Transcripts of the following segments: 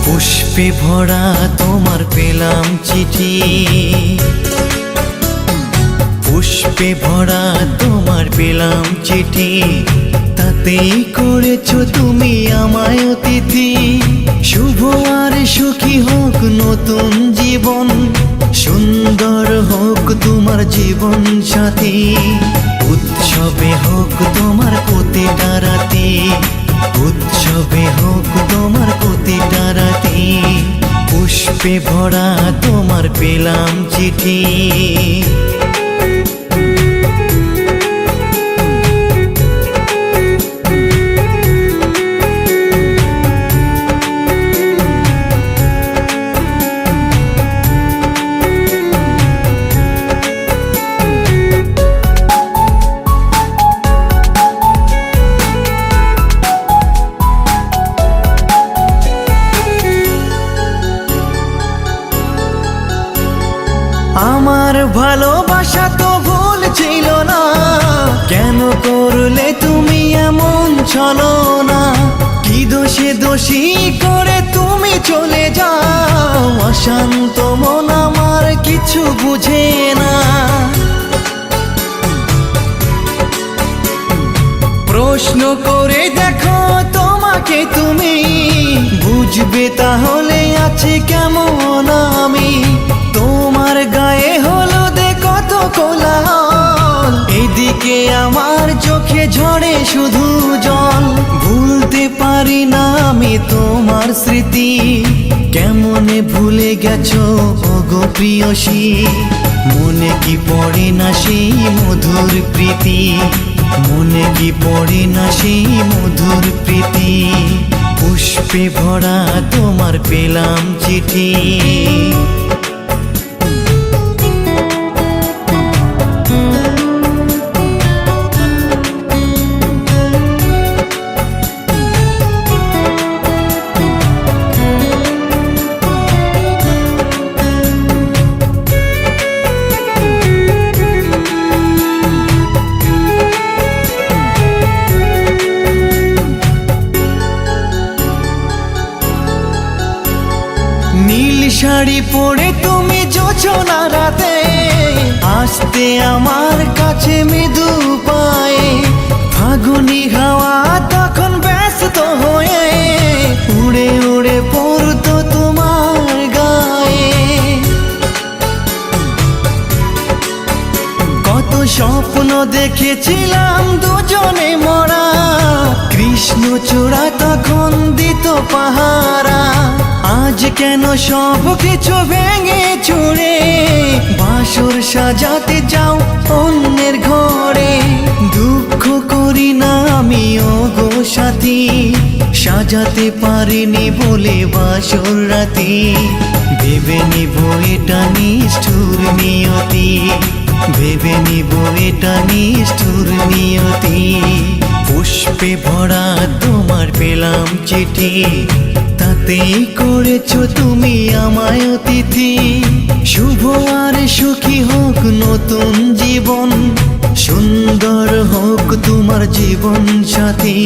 পুষ্পে ভরা তোমার পেলাম চিঠি, পুষ্পে ভরা তোমার পেলাম চিঠি, তাতেই করেছো তুমি আমায় অতিথি। শুভ আর সুখী হোক নতুন জীবন, সুন্দর হোক তোমার জীবন সাথী। উৎসবে হোক তোমার প্রতিটা রাতি, উৎসবে হোক তোমার প্রতিটা রাতি। পুষ্পে ভরা তোমার পেলাম চিঠি। আমার ভালোবাসা তো ভুল ছিল না, কেন করলে তুমি এমন ছলনা? কি দোষে দোষী করে তুমি চলে যাও, অশান্ত মন আমার কিছু বুঝে না। প্রশ্ন করে দেখো তোমাকে তুমি, বুঝবে তাহলে আছে কেমন আমি। তোমার গায়ে হলুদে কত কোলাহল, এদিকে আমার চোখে ঝরে শুধু জল। ভুলতে পারি না আমি তোমার স্মৃতি, কেমনে ভুলে গেছো ওগো প্রিয়সী। মনে কি পড়ে না সেই মধুর প্রীতি, মনে কি পড়ে না সেই মধুর প্রীতি। পুষ্পে ভরা তোমার পেলাম চিঠি। নীল শাড়ি পরে তুমি যোচনা রাতে, আসতে আমার কাছে মৃদু পায়ে। ফাগুনি হাওয়া তখন ব্যস্ত হয়ে উড়ে উড়ে পড়তো তোমার গায়ে। কত স্বপ্ন দেখেছিলাম দুজনে মরা, কৃষ্ণচূড়া তখন দিত পাহারা। আজ কেন সব কিছু ভেঙে চুরে বাসর সাজাতে যাও অন্যের ঘরে। দুঃখ করি না আমি ওগো সাথী, সাজাতে পারিনি বলে বাসর রাতি। ভেবে নিব এটা নিষ্ঠুর নিয়তি, ভেবে নিব এটা নিষ্ঠুর নিয়তি। পুষ্পে ভরা তোমার পেলাম চিঠি, তাতেই করেছো তুমি আমায় অতিথি। শুভ আর সুখী হোক নতুন জীবন, সুন্দর হোক তোমার জীবন সাথী।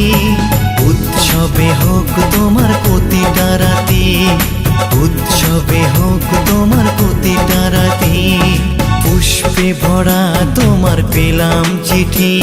উৎসবে হোক তোমার প্রতিটা রাতি, উৎসবে হোক তোমার প্রতিটা রাতি। পুষ্পে ভরা তোমার পেলাম চিঠি।